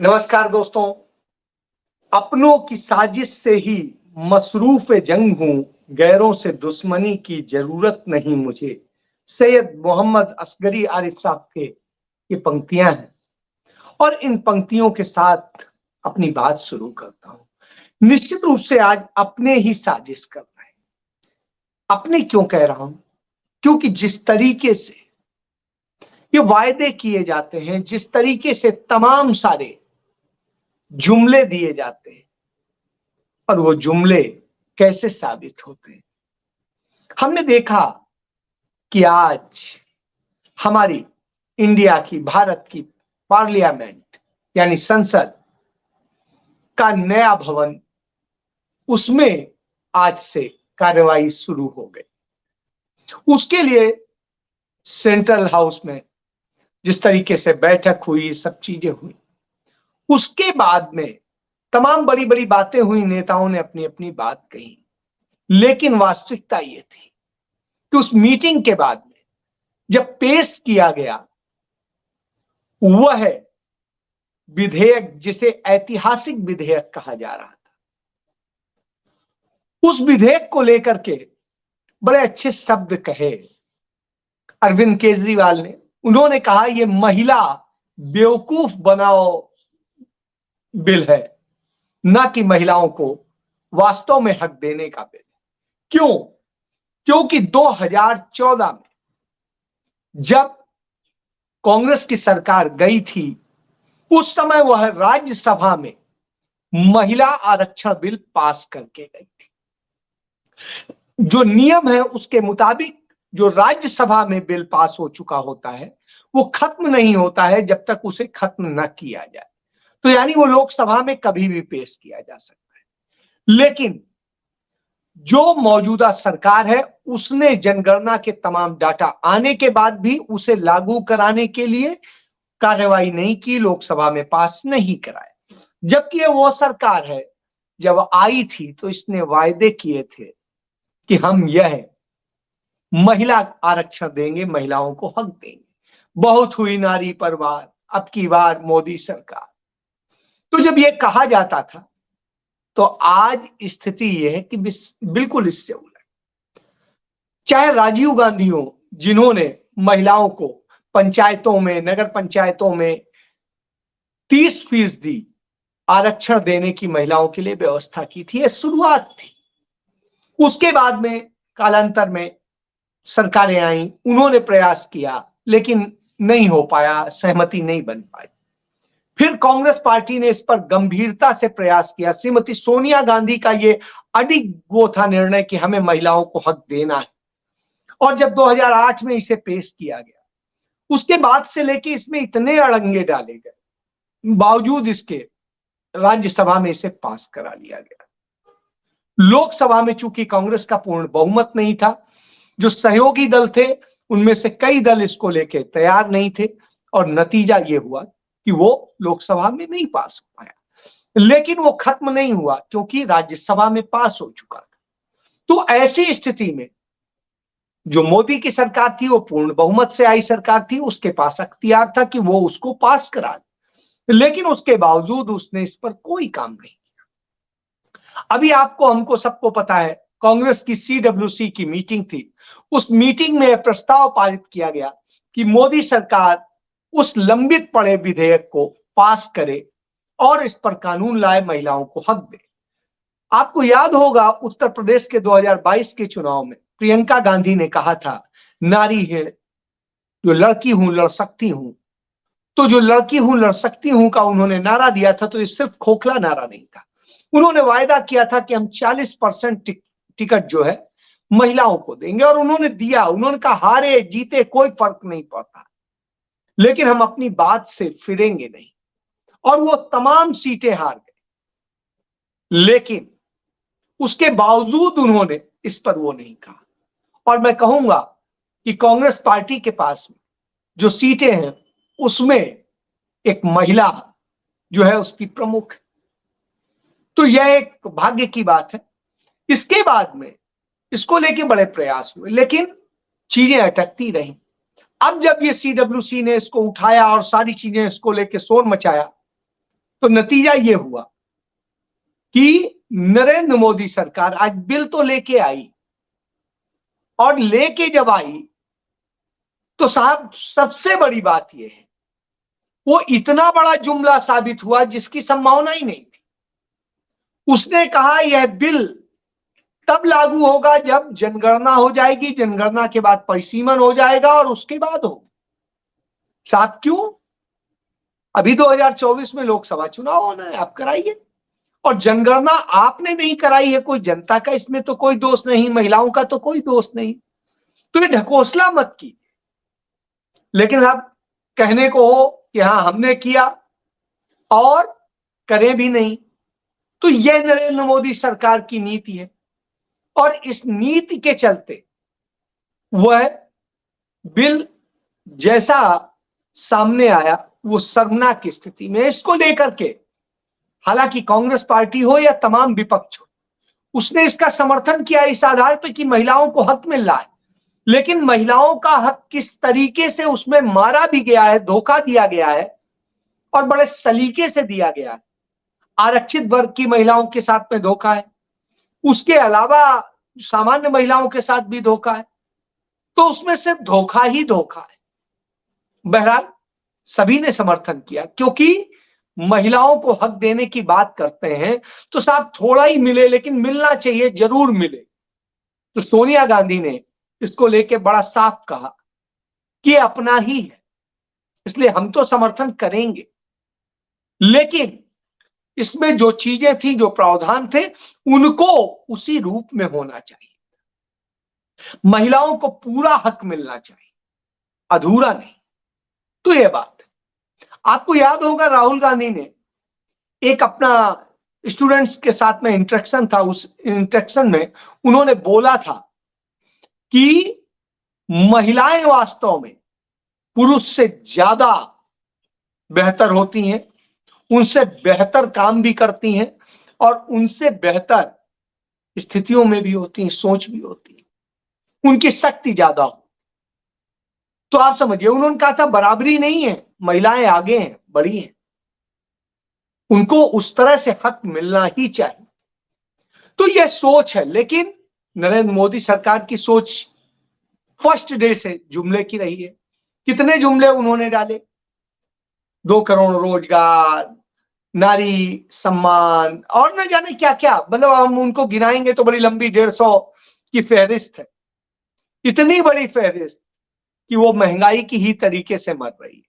नमस्कार दोस्तों। अपनों की साजिश से ही मसरूफ जंग हूं, गैरों से दुश्मनी की जरूरत नहीं मुझे। सैयद मोहम्मद असगरी आरिफ साहब के ये पंक्तियां हैं और इन पंक्तियों के साथ अपनी बात शुरू करता हूं। निश्चित रूप से आज अपने ही साजिश कर रहे हैं। अपने क्यों कह रहा हूं? क्योंकि जिस तरीके से ये वायदे किए जाते हैं, जिस तरीके से तमाम सारे जुमले दिए जाते हैं और वो जुमले कैसे साबित होते हैं। हमने देखा कि आज हमारी इंडिया की, भारत की पार्लियामेंट यानी संसद का नया भवन, उसमें आज से कार्यवाही शुरू हो गई। उसके लिए सेंट्रल हाउस में जिस तरीके से बैठक हुई, सब चीजें हुई, उसके बाद में तमाम बड़ी बड़ी बातें हुई, नेताओं ने अपनी अपनी बात कही। लेकिन वास्तविकता ये थी कि उस मीटिंग के बाद में जब पेश किया गया वह विधेयक, जिसे ऐतिहासिक विधेयक कहा जा रहा था, उस विधेयक को लेकर के बड़े अच्छे शब्द कहे अरविंद केजरीवाल ने। उन्होंने कहा यह महिला बेवकूफ बनाओ बिल है, ना कि महिलाओं को वास्तव में हक देने का बिल। क्यों? क्योंकि 2014 में जब कांग्रेस की सरकार गई थी, उस समय वह राज्यसभा में महिला आरक्षण बिल पास करके गई थी। जो नियम है उसके मुताबिक जो राज्यसभा में बिल पास हो चुका होता है वो खत्म नहीं होता है जब तक उसे खत्म न किया जाए। तो यानी वो लोकसभा में कभी भी पेश किया जा सकता है। लेकिन जो मौजूदा सरकार है उसने जनगणना के तमाम डाटा आने के बाद भी उसे लागू कराने के लिए कार्यवाही नहीं की, लोकसभा में पास नहीं कराया। जबकि वो सरकार है, जब आई थी तो इसने वायदे किए थे कि हम यह महिला आरक्षण देंगे, महिलाओं को हक देंगे। बहुत हुई नारी पर वार, अब की बार मोदी सरकार। तो जब यह कहा जाता था तो आज स्थिति यह है कि बिल्कुल इससे उलट। चाहे राजीव गांधी हो, जिन्होंने महिलाओं को पंचायतों में, नगर पंचायतों में 30% आरक्षण देने की महिलाओं के लिए व्यवस्था की थी, यह शुरुआत थी। उसके बाद में कालांतर में सरकारें आई, उन्होंने प्रयास किया लेकिन नहीं हो पाया, सहमति नहीं बन पाई। फिर कांग्रेस पार्टी ने इस पर गंभीरता से प्रयास किया। श्रीमती सोनिया गांधी का ये अडिग वो था निर्णय कि हमें महिलाओं को हक देना है। और जब 2008 में इसे पेश किया गया, उसके बाद से लेके इसमें इतने अड़ंगे डाले गए, बावजूद इसके राज्यसभा में इसे पास करा लिया गया। लोकसभा में चूंकि कांग्रेस का पूर्ण बहुमत नहीं था, जो सहयोगी दल थे उनमें से कई दल इसको लेके तैयार नहीं थे और नतीजा ये हुआ कि वो लोकसभा में नहीं पास हो पाया। लेकिन वो खत्म नहीं हुआ क्योंकि राज्यसभा में पास हो चुका था। तो ऐसी स्थिति में जो मोदी की सरकार थी, वो पूर्ण बहुमत से आई सरकार थी, उसके पास अख्तियार था कि वो उसको पास करा दे। लेकिन उसके बावजूद उसने इस पर कोई काम नहीं किया। अभी आपको, हमको सबको पता है, कांग्रेस की CWC की मीटिंग थी। उस मीटिंग में प्रस्ताव पारित किया गया कि मोदी सरकार उस लंबित पड़े विधेयक को पास करे और इस पर कानून लाए, महिलाओं को हक दे। आपको याद होगा उत्तर प्रदेश के 2022 के चुनाव में प्रियंका गांधी ने कहा था, नारी है जो लड़की हूं लड़ सकती हूं। तो जो लड़की हूं लड़ सकती हूं का उन्होंने नारा दिया था, तो ये सिर्फ खोखला नारा नहीं था। उन्होंने वायदा किया था कि हम 40% टिकट जो है महिलाओं को देंगे और उन्होंने दिया। उन्होंने कहा हारे जीते कोई फर्क नहीं पड़ता, लेकिन हम अपनी बात से फिरेंगे नहीं। और वो तमाम सीटें हार गए। लेकिन उसके बावजूद उन्होंने इस पर वो नहीं कहा। और मैं कहूंगा कि कांग्रेस पार्टी के पास में जो सीटें हैं उसमें एक महिला जो है उसकी प्रमुख है। तो यह एक भाग्य की बात है। इसके बाद में इसको लेके बड़े प्रयास हुए लेकिन चीजें अटकती रही। अब जब ये CWC ने इसको उठाया और सारी चीजें इसको लेके शोर मचाया, तो नतीजा ये हुआ कि नरेंद्र मोदी सरकार आज बिल तो लेके आई, और लेके जब आई तो साहब सबसे बड़ी बात यह है, वो इतना बड़ा जुमला साबित हुआ जिसकी संभावना ही नहीं थी। उसने कहा यह बिल तब लागू होगा जब जनगणना हो जाएगी, जनगणना के बाद परिसीमन हो जाएगा और उसके बाद होगा। साहब क्यों? अभी 2024 में लोकसभा चुनाव होना है, आप कराइए। और जनगणना आपने नहीं कराई है, कोई जनता का इसमें तो कोई दोष नहीं, महिलाओं का तो कोई दोष नहीं, तो ये ढकोसला मत की। लेकिन आप कहने को हो कि हाँ हमने किया और करें भी नहीं, तो यह नरेंद्र मोदी सरकार की नीति है। और इस नीति के चलते वह बिल जैसा सामने आया वो शर्मनाक स्थिति में, इसको लेकर के हालांकि कांग्रेस पार्टी हो या तमाम विपक्ष हो, उसने इसका समर्थन किया इस आधार पर कि महिलाओं को हक मिल रहा है। लेकिन महिलाओं का हक किस तरीके से उसमें मारा भी गया है, धोखा दिया गया है और बड़े सलीके से दिया गया है। आरक्षित वर्ग की महिलाओं के साथ में धोखा है, उसके अलावा सामान्य महिलाओं के साथ भी धोखा है, तो उसमें सिर्फ धोखा ही धोखा है। बहरहाल सभी ने समर्थन किया, क्योंकि महिलाओं को हक देने की बात करते हैं तो साहब थोड़ा ही मिले, लेकिन मिलना चाहिए, जरूर मिले। तो सोनिया गांधी ने इसको लेके बड़ा साफ कहा कि अपना ही है, इसलिए हम तो समर्थन करेंगे, लेकिन इसमें जो चीजें थी, जो प्रावधान थे, उनको उसी रूप में होना चाहिए। महिलाओं को पूरा हक मिलना चाहिए, अधूरा नहीं। तो यह बात आपको याद होगा, राहुल गांधी ने एक अपना स्टूडेंट्स के साथ में इंटरेक्शन था, उस इंटरेक्शन में उन्होंने बोला था कि महिलाएं वास्तव में पुरुष से ज्यादा बेहतर होती हैं, उनसे बेहतर काम भी करती हैं और उनसे बेहतर स्थितियों में भी होती हैं, सोच भी होती है, उनकी शक्ति ज्यादा हो। तो आप समझिए, उन्होंने कहा था बराबरी नहीं है, महिलाएं आगे हैं, बड़ी हैं, उनको उस तरह से हक मिलना ही चाहिए। तो यह सोच है, लेकिन नरेंद्र मोदी सरकार की सोच फर्स्ट डे से जुमले की रही है। कितने जुमले उन्होंने डाले, 2 करोड़ रोजगार, नारी सम्मान और न जाने क्या क्या, मतलब हम उनको गिनाएंगे तो बड़ी लंबी 150 की फहरिस्त है, इतनी बड़ी फहरिस्त कि वो महंगाई की ही तरीके से मर रही है।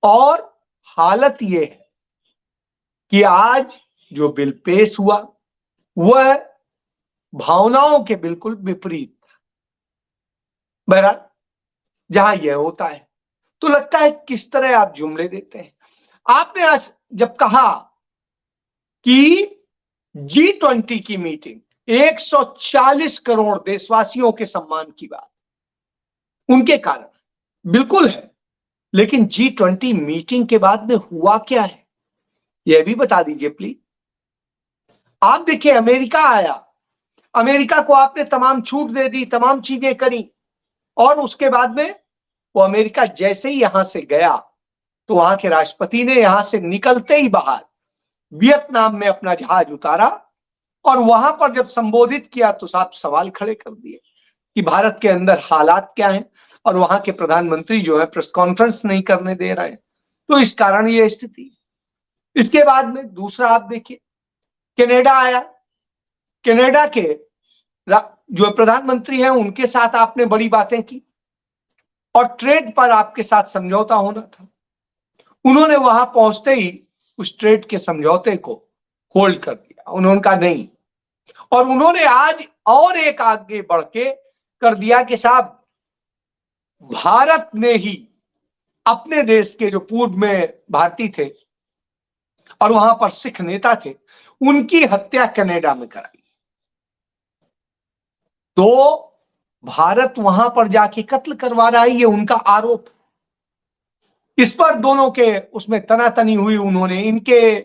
और हालत ये है कि आज जो बिल पेश हुआ वह भावनाओं के बिल्कुल विपरीत था। बहरहाल जहां यह होता है तो लगता है किस तरह आप जुमले देते हैं। आपने आज जब कहा कि G20 की मीटिंग, 140 करोड़ देशवासियों के सम्मान की बात उनके कारण बिल्कुल है, लेकिन G20 मीटिंग के बाद में हुआ क्या है यह भी बता दीजिए प्लीज। आप देखिए, अमेरिका आया, अमेरिका को आपने तमाम छूट दे दी, तमाम चीजें करी, और उसके बाद में वो अमेरिका जैसे ही यहां से गया तो वहां के राष्ट्रपति ने यहां से निकलते ही बाहर वियतनाम में अपना जहाज उतारा और वहां पर जब संबोधित किया तो साहब सवाल खड़े कर दिए कि भारत के अंदर हालात क्या हैं, और वहां के प्रधानमंत्री जो है प्रेस कॉन्फ्रेंस नहीं करने दे रहे हैं, तो इस कारण ये स्थिति। इसके बाद में दूसरा आप देखिए, कनाडा आया, कनाडा के जो प्रधानमंत्री हैं उनके साथ आपने बड़ी बातें की और ट्रेड पर आपके साथ समझौता होना था, उन्होंने वहां पहुंचते ही उस ट्रेड के समझौते को होल्ड कर दिया, उन्होंने कहा नहीं। और उन्होंने आज और एक आगे बढ़ के कर दिया कि साहब भारत ने ही अपने देश के जो पूर्व में भारतीय थे और वहां पर सिख नेता थे उनकी हत्या कनाडा में कराई, तो भारत वहां पर जाके कत्ल करवा रहा है, ये उनका आरोप। इस पर दोनों के उसमें तनातनी हुई, उन्होंने इनके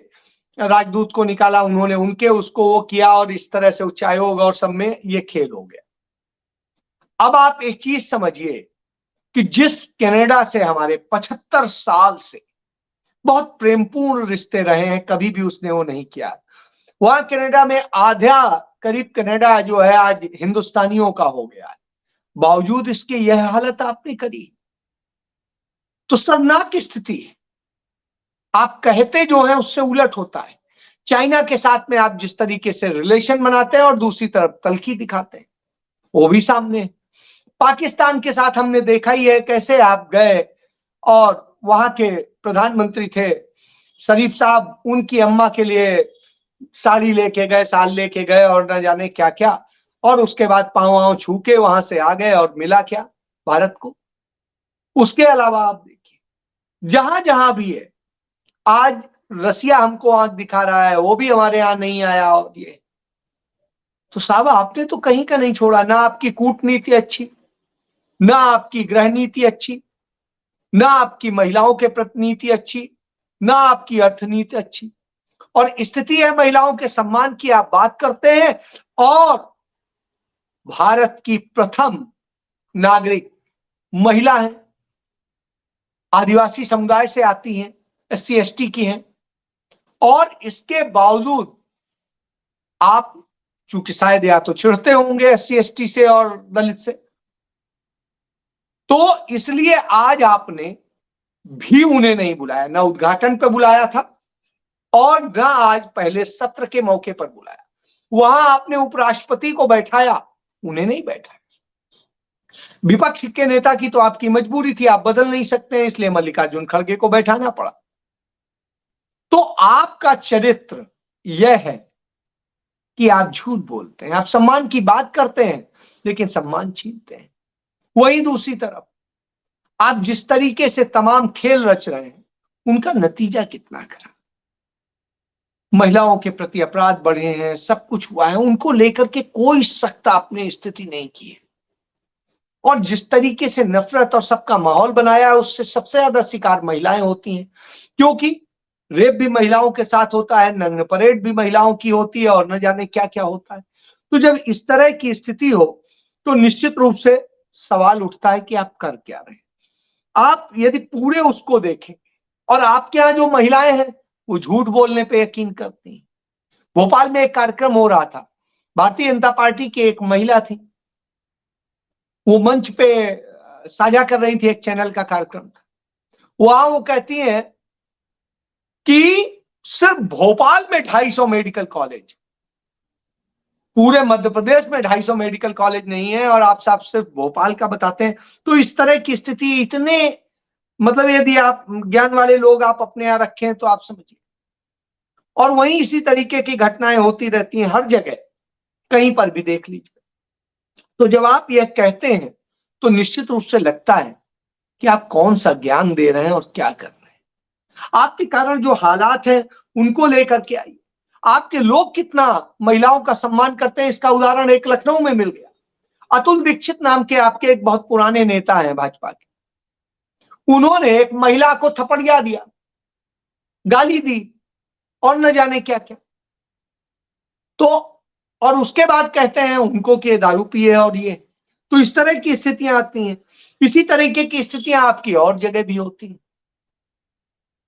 राजदूत को निकाला, उन्होंने उनके उसको वो किया, और इस तरह से उच्चायोग और सब में ये खेल हो गया। अब आप एक चीज समझिए कि जिस कनाडा से हमारे 75 साल से बहुत प्रेमपूर्ण रिश्ते रहे हैं, कभी भी उसने वो नहीं किया। वहां कनाडा में आधा करीब कनाडा जो है आज हिंदुस्तानियों का हो गया है, बावजूद इसके यह हालत आपने करी, तो शर्मनाक स्थिति है। आप कहते जो है उससे उलट होता है। चाइना के साथ में आप जिस तरीके से रिलेशन बनाते हैं और दूसरी तरफ तलखी दिखाते हैं, वो भी सामने है। पाकिस्तान के साथ हमने देखा ही है कैसे आप गए और वहां के प्रधानमंत्री थे शरीफ साहब, उनकी अम्मा के लिए साड़ी लेके गए, साल लेके गए और न जाने क्या क्या, और उसके बाद पांव वाँव छू के वहां से आ गए और मिला क्या भारत को। उसके अलावा आप देखिए जहां जहां भी है, आज रसिया हमको आंख दिखा रहा है, वो भी हमारे यहां नहीं आया। और ये तो साहब आपने तो कहीं का नहीं छोड़ा, ना आपकी कूटनीति अच्छी, ना आपकी गृह नीति अच्छी, ना आपकी महिलाओं के प्रति नीति अच्छी, ना आपकी अर्थनीति अच्छी। और स्थिति है महिलाओं के सम्मान की आप बात करते हैं, और भारत की प्रथम नागरिक महिला है, आदिवासी समुदाय से आती हैं, SC ST की हैं, और इसके बावजूद आप चूंकि शायद या तो चिढ़ते होंगे SC ST से और दलित से, तो इसलिए आज आपने भी उन्हें नहीं बुलाया, ना उद्घाटन पे बुलाया था और ना आज पहले सत्र के मौके पर बुलाया। वहां आपने उपराष्ट्रपति को बैठाया, उन्हें नहीं बैठाया। विपक्ष के नेता की तो आपकी मजबूरी थी, आप बदल नहीं सकते हैं, इसलिए मल्लिकार्जुन खड़गे को बैठाना पड़ा। तो आपका चरित्र यह है कि आप झूठ बोलते हैं, आप सम्मान की बात करते हैं लेकिन सम्मान छीनते हैं। वहीं दूसरी तरफ आप जिस तरीके से तमाम खेल रच रहे हैं, उनका नतीजा कितना खराब। महिलाओं के प्रति अपराध बढ़े हैं, सब कुछ हुआ है, उनको लेकर के कोई सख्त आपने स्थिति नहीं की है। और जिस तरीके से नफरत और सबका माहौल बनाया है, उससे सबसे ज्यादा शिकार महिलाएं होती हैं, क्योंकि रेप भी महिलाओं के साथ होता है, नग्न परेड भी महिलाओं की होती है, और न जाने क्या क्या होता है। तो जब इस तरह की स्थिति हो तो निश्चित रूप से सवाल उठता है कि आप कर क्या रहे हैं। आप यदि पूरे उसको देखें, और आपके यहाँ जो महिलाएं हैं वो झूठ बोलने पे यकीन करती हैं। भोपाल में एक कार्यक्रम हो रहा था, भारतीय जनता पार्टी की एक महिला थी, वो मंच पे साझा कर रही थी, एक चैनल का कार्यक्रम था। वहां वो कहती है कि सिर्फ भोपाल में 250 मेडिकल कॉलेज, पूरे मध्य प्रदेश में 250 मेडिकल कॉलेज नहीं है, और आप साहब सिर्फ भोपाल का बताते हैं। तो इस तरह की स्थिति इतने, मतलब यदि आप ज्ञान वाले लोग आप अपने यहां रखें तो आप समझिए। और वहीं इसी तरीके की घटनाएं होती रहती हैं हर जगह, कहीं पर भी देख लीजिए। तो जब आप यह कहते हैं तो निश्चित रूप से लगता है कि आप कौन सा ज्ञान दे रहे हैं और क्या कर रहे हैं। आपके कारण जो हालात हैं उनको लेकर के आइए। आपके लोग कितना महिलाओं का सम्मान करते हैं, इसका उदाहरण एक लखनऊ में मिल गया। अतुल दीक्षित नाम के आपके एक बहुत पुराने नेता हैं भाजपा के, उन्होंने एक महिला को थपड़िया दिया, गाली दी और न जाने क्या क्या। तो और उसके बाद कहते हैं उनको कि दारू पिए और ये। तो इस तरह की स्थितियां आती हैं। इसी तरीके की स्थितियां आपकी और जगह भी होती हैं।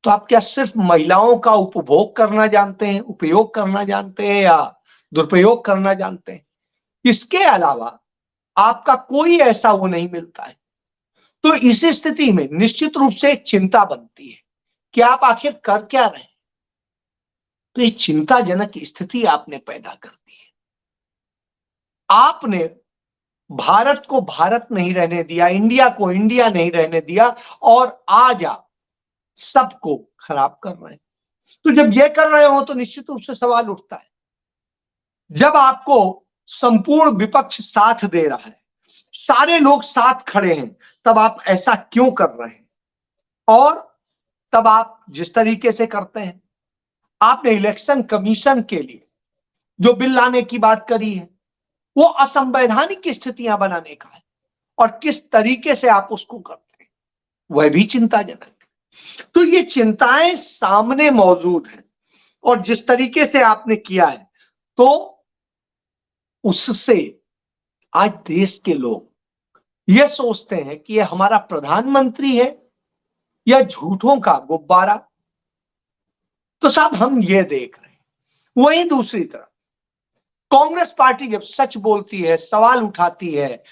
तो आप क्या सिर्फ महिलाओं का उपभोग करना जानते हैं, उपयोग करना जानते हैं, या दुरुपयोग करना जानते हैं? इसके अलावा आपका कोई ऐसा वो नहीं मिलता है। तो इस स्थिति में निश्चित रूप से एक चिंता बनती है कि आप आखिर कर क्या रहे हैं। तो ये चिंताजनक स्थिति आपने पैदा कर दी है। आपने भारत को भारत नहीं रहने दिया, इंडिया को इंडिया नहीं रहने दिया, और आज आप सबको खराब कर रहे हैं। तो जब ये कर रहे हो तो निश्चित रूप से सवाल उठता है। जब आपको संपूर्ण विपक्ष साथ दे रहा है, सारे लोग साथ खड़े हैं, तब आप ऐसा क्यों कर रहे हैं? और तब आप जिस तरीके से करते हैं, आपने इलेक्शन कमीशन के लिए जो बिल लाने की बात करी है, वो असंवैधानिक स्थितियां बनाने का है, और किस तरीके से आप उसको करते हैं वह भी चिंताजनक है। तो ये चिंताएं सामने मौजूद हैं, और जिस तरीके से आपने किया है, तो उससे आज देश के लोग ये सोचते हैं कि ये हमारा प्रधानमंत्री है या झूठों का गुब्बारा, तो साहब हम ये देख रहे हैं। वहीं दूसरी तरफ कांग्रेस पार्टी जब सच बोलती है, सवाल उठाती है,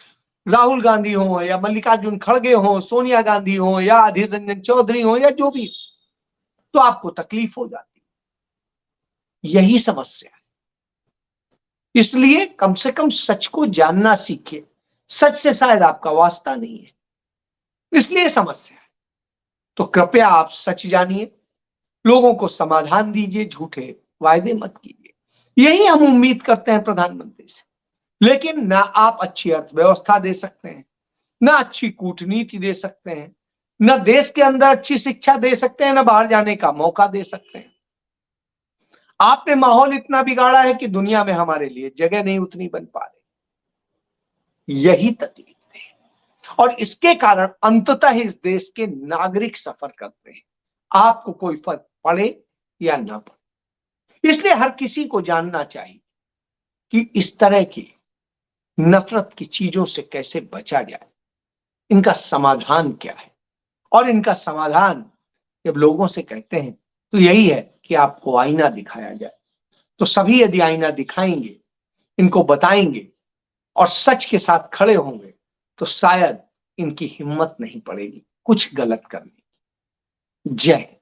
राहुल गांधी हो या मल्लिकार्जुन खड़गे हो, सोनिया गांधी हो या अधीर रंजन चौधरी हो या जो भी, तो आपको तकलीफ हो जाती है। यही समस्या है। इसलिए कम से कम सच को जानना सीखिए। सच से शायद आपका वास्ता नहीं है, इसलिए समस्या है। तो कृपया आप सच जानिए, लोगों को समाधान दीजिए, झूठे वायदे मत कीजिए। यही हम उम्मीद करते हैं प्रधानमंत्री से। लेकिन ना आप अच्छी अर्थव्यवस्था दे सकते हैं, ना अच्छी कूटनीति दे सकते हैं, ना देश के अंदर अच्छी शिक्षा दे सकते हैं, ना बाहर जाने का मौका दे सकते हैं। आपने माहौल इतना बिगाड़ा है कि दुनिया में हमारे लिए जगह नहीं उतनी बन पा रही। यही तकलीफ है और इसके कारण अंततः इस देश के नागरिक सफर करते हैं, आपको कोई फर्क पड़े या ना पड़े। इसलिए हर किसी को जानना चाहिए कि इस तरह की नफरत की चीजों से कैसे बचा जाए, इनका समाधान क्या है। और इनका समाधान जब लोगों से कहते हैं तो यही है कि आपको आईना दिखाया जाए। तो सभी यदि आईना दिखाएंगे, इनको बताएंगे और सच के साथ खड़े होंगे, तो शायद इनकी हिम्मत नहीं पड़ेगी कुछ गलत करने की। जय हिंद।